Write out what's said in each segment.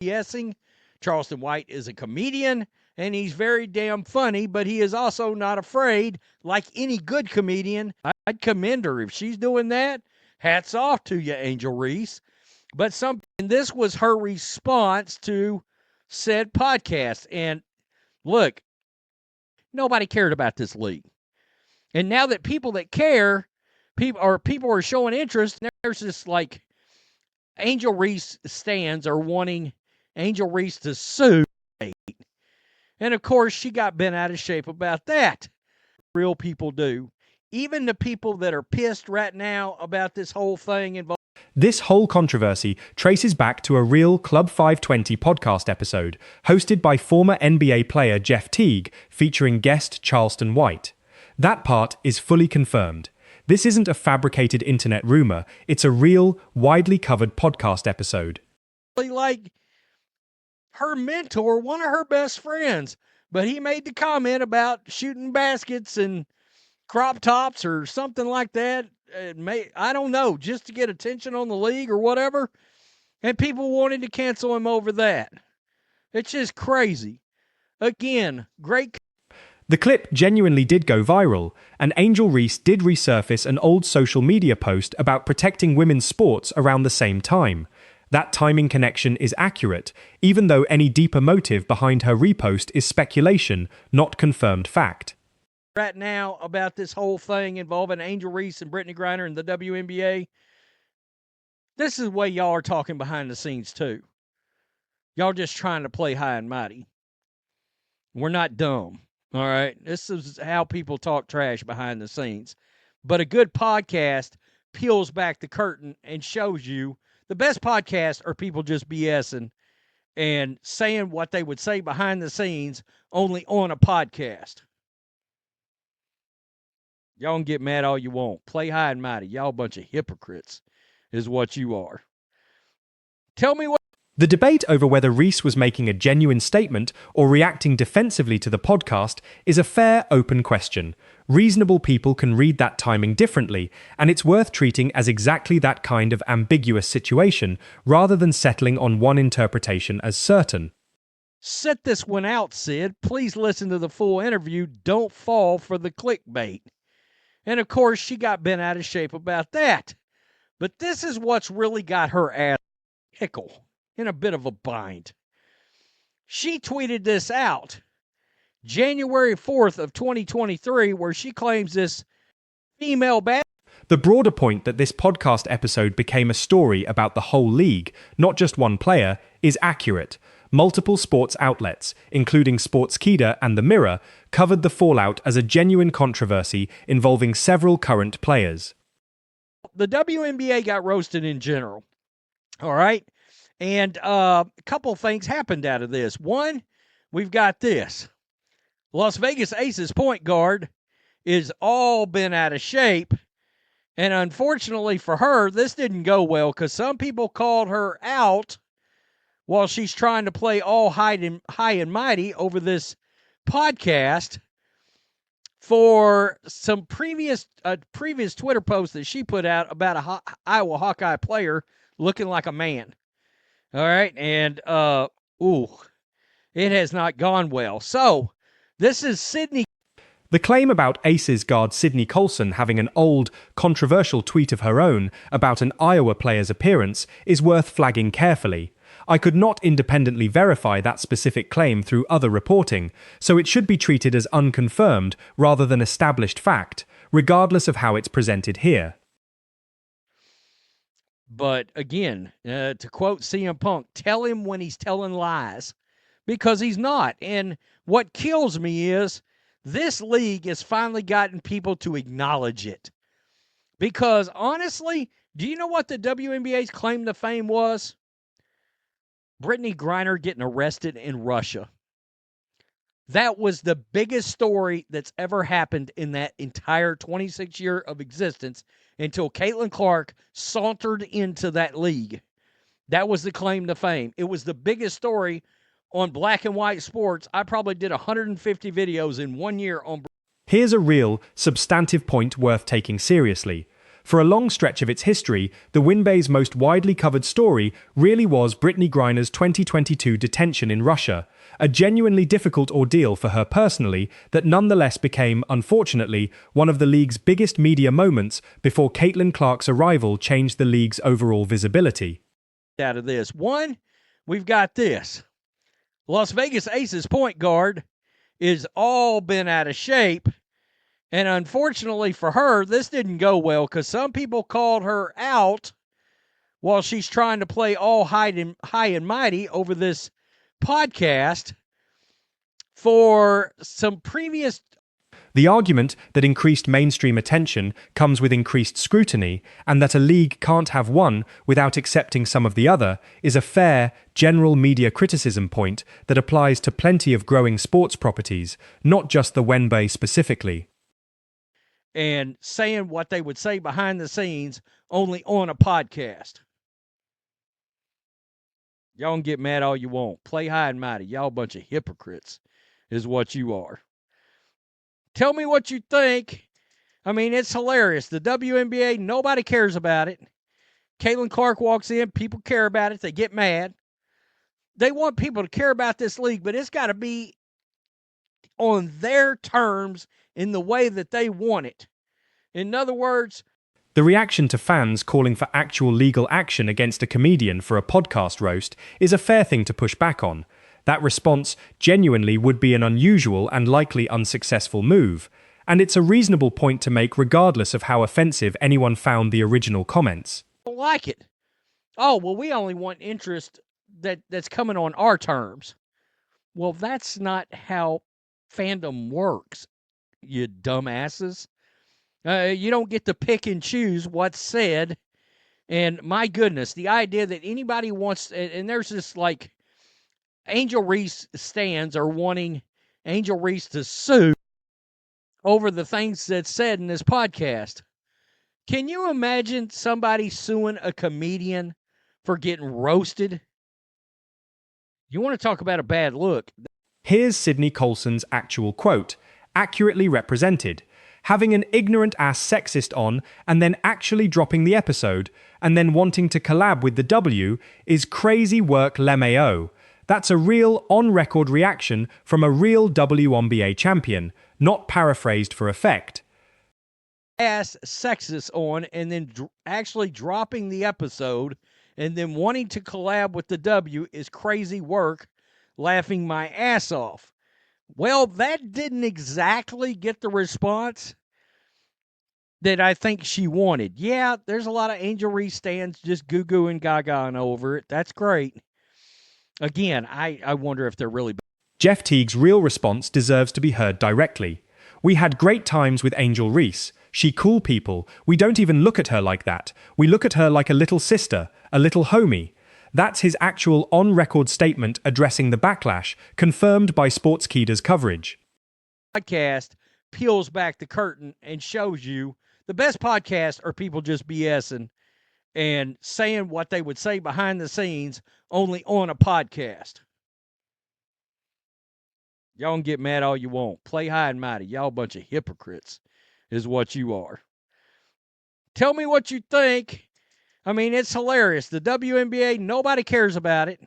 BSing. Charleston White is a comedian, and he's very damn funny, but he is also not afraid, like any good comedian. I'd commend her if she's doing that. Hats off to you, Angel Reese. And this was her response to said podcast. And look, nobody cared about this league. And now that people that care, people are showing interest, there's this like Angel Reese stands are wanting Angel Reese to sue. And of course, she got bent out of shape about that. Real people do. Even the people that are pissed right now about this whole thing involved. This whole controversy traces back to a real Club 520 podcast episode hosted by former NBA player Jeff Teague featuring guest Charleston White. That part is fully confirmed. This isn't a fabricated internet rumor, it's a real, widely covered podcast episode. Like her mentor, one of her best friends, but he made the comment about shooting baskets and crop tops or something like that. I don't know, just to get attention on the league or whatever. And people wanted to cancel him over that. It's just crazy. Again, great. The clip genuinely did go viral, and Angel Reese did resurface an old social media post about protecting women's sports around the same time. That timing connection is accurate, even though any deeper motive behind her repost is speculation, not confirmed fact. Right now about this whole thing involving Angel Reese and Brittany Griner and the WNBA, this is the way y'all are talking behind the scenes too. Y'all just trying to play high and mighty. We're not dumb, all right? This is how people talk trash behind the scenes. But a good podcast peels back the curtain and shows you the best podcasts are people just BSing and saying what they would say behind the scenes only on a podcast. Y'all can get mad all you want. Play high and mighty. Y'all a bunch of hypocrites is what you are. Tell me what. The debate over whether Reese was making a genuine statement or reacting defensively to the podcast is a fair, open question. Reasonable people can read that timing differently, and it's worth treating as exactly that kind of ambiguous situation rather than settling on one interpretation as certain. Sit this one out, Sid. Please listen to the full interview. Don't fall for the clickbait. And of course, she got bent out of shape about that. But this is what's really got her ass pickle in a bit of a bind. She tweeted this out January 4th of 2023, where she claims this female The broader point that this podcast episode became a story about the whole league, not just one player, is accurate. Multiple sports outlets, including Sportskeeda and The Mirror, covered the fallout as a genuine controversy involving several current players. The WNBA got roasted in general, all right? And a couple things happened out of this. One, we've got this. Las Vegas Aces point guard is all bent out of shape. And unfortunately for her, this didn't go well because some people called her out while she's trying to play all high and mighty over this podcast for some previous Twitter post that she put out about a Iowa Hawkeye player looking like a man. All right, and it has not gone well. So this is Sydney. The claim about Aces guard Sydney Colson having an old, controversial tweet of her own about an Iowa player's appearance is worth flagging carefully. I could not independently verify that specific claim through other reporting, so it should be treated as unconfirmed rather than established fact, regardless of how it's presented here. But again, to quote CM Punk, tell him when he's telling lies, because he's not. And what kills me is this league has finally gotten people to acknowledge it. Because honestly, do you know what the WNBA's claim to fame was? Brittany Griner getting arrested in Russia. That was the biggest story that's ever happened in that entire 26 year of existence until Caitlin Clark sauntered into that league. That was the claim to fame. It was the biggest story on black and white sports. I probably did 150 videos in 1 year on. Here's a real, substantive point worth taking seriously. For a long stretch of its history, the WNBA's most widely covered story really was Brittany Griner's 2022 detention in Russia, a genuinely difficult ordeal for her personally that nonetheless became, unfortunately, one of the league's biggest media moments before Caitlin Clark's arrival changed the league's overall visibility. Out of this, one, we've got this. Las Vegas Aces point guard is all been out of shape. And unfortunately for her, this didn't go well because some people called her out while she's trying to play all high and mighty over this podcast for some previous. The argument that increased mainstream attention comes with increased scrutiny, and that a league can't have one without accepting some of the other, is a fair, general media criticism point that applies to plenty of growing sports properties, not just the WNBA specifically. And saying what they would say behind the scenes only on a podcast. Y'all can get mad all you want. Play high and mighty. Y'all a bunch of hypocrites is what you are. Tell me what you think. I mean, it's hilarious. The WNBA, nobody cares about it. Caitlin Clark walks in. People care about it. They get mad. They want people to care about this league, but it's got to be on their terms in the way that they want it. In other words, the reaction to fans calling for actual legal action against a comedian for a podcast roast is a fair thing to push back on. That response genuinely would be an unusual and likely unsuccessful move, and it's a reasonable point to make regardless of how offensive anyone found the original comments. I don't like it. Oh, well, we only want interest that's coming on our terms. Well, that's not how fandom works, you dumbasses. You don't get to pick and choose what's said. And my goodness, the idea that anybody wants, and there's this like Angel Reese stands are wanting Angel Reese to sue over the things that's said in this podcast. Can you imagine somebody suing a comedian for getting roasted? You want to talk about a bad look? Here's Sydney Colson's actual quote, accurately represented. Having an ignorant-ass sexist on and then actually dropping the episode and then wanting to collab with the W is crazy work LMAO. That's a real on-record reaction from a real WNBA champion, not paraphrased for effect. Ass sexist on and then actually dropping the episode and then wanting to collab with the W is crazy work, laughing my ass off. Well, that didn't exactly get the response that I think she wanted. Yeah, there's a lot of Angel Reese stands just goo-goo and gaga over it. That's great. Again, I wonder if they're really bad. Jeff Teague's real response deserves to be heard directly. We had great times with Angel Reese. She cool people. We don't even look at her like that. We look at her like a little sister, a little homie. That's his actual on-record statement addressing the backlash, confirmed by Sportskeeda's coverage. Podcast peels back the curtain and shows you the best podcasts are people just BSing and saying what they would say behind the scenes only on a podcast. Y'all can get mad all you want. Play high and mighty. Y'all a bunch of hypocrites is what you are. Tell me what you think. I mean, it's hilarious. The WNBA, nobody cares about it.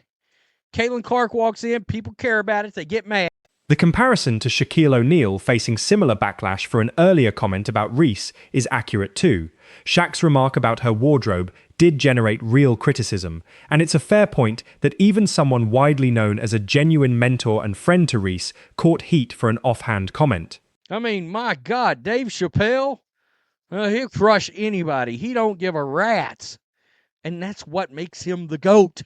Caitlin Clark walks in. People care about it. They get mad. The comparison to Shaquille O'Neal facing similar backlash for an earlier comment about Reese is accurate too. Shaq's remark about her wardrobe did generate real criticism, and it's a fair point that even someone widely known as a genuine mentor and friend to Reese caught heat for an offhand comment. I mean, my God, Dave Chappelle, he'll crush anybody. He don't give a rat's. And that's what makes him the GOAT.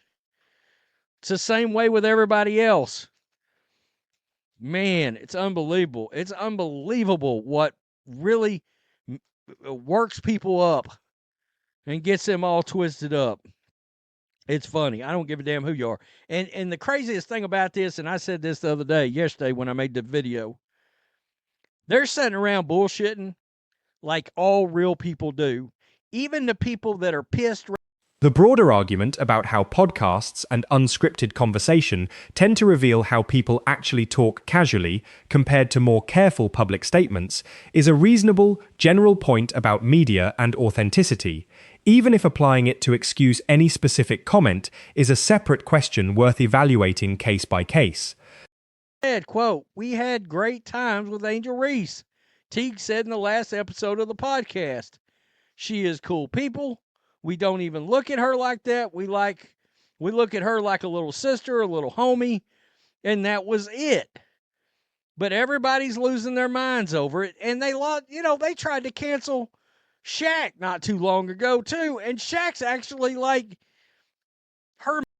It's the same way with everybody else. Man, it's unbelievable. It's unbelievable what really works people up and gets them all twisted up. It's funny. I don't give a damn who you are. And the craziest thing about this, and I said this the other day, yesterday when I made the video, they're sitting around bullshitting like all real people do. Even the people that are pissed. The broader argument about how podcasts and unscripted conversation tend to reveal how people actually talk casually compared to more careful public statements is a reasonable, general point about media and authenticity, even if applying it to excuse any specific comment is a separate question worth evaluating case by case. Quote, "We had great times with Angel Reese," Teague said in the last episode of the podcast. "She is cool people. We don't even look at her like that. We look at her like a little sister, a little homie, and that was it." But everybody's losing their minds over it, and they tried to cancel Shaq not too long ago too, and Shaq's actually like her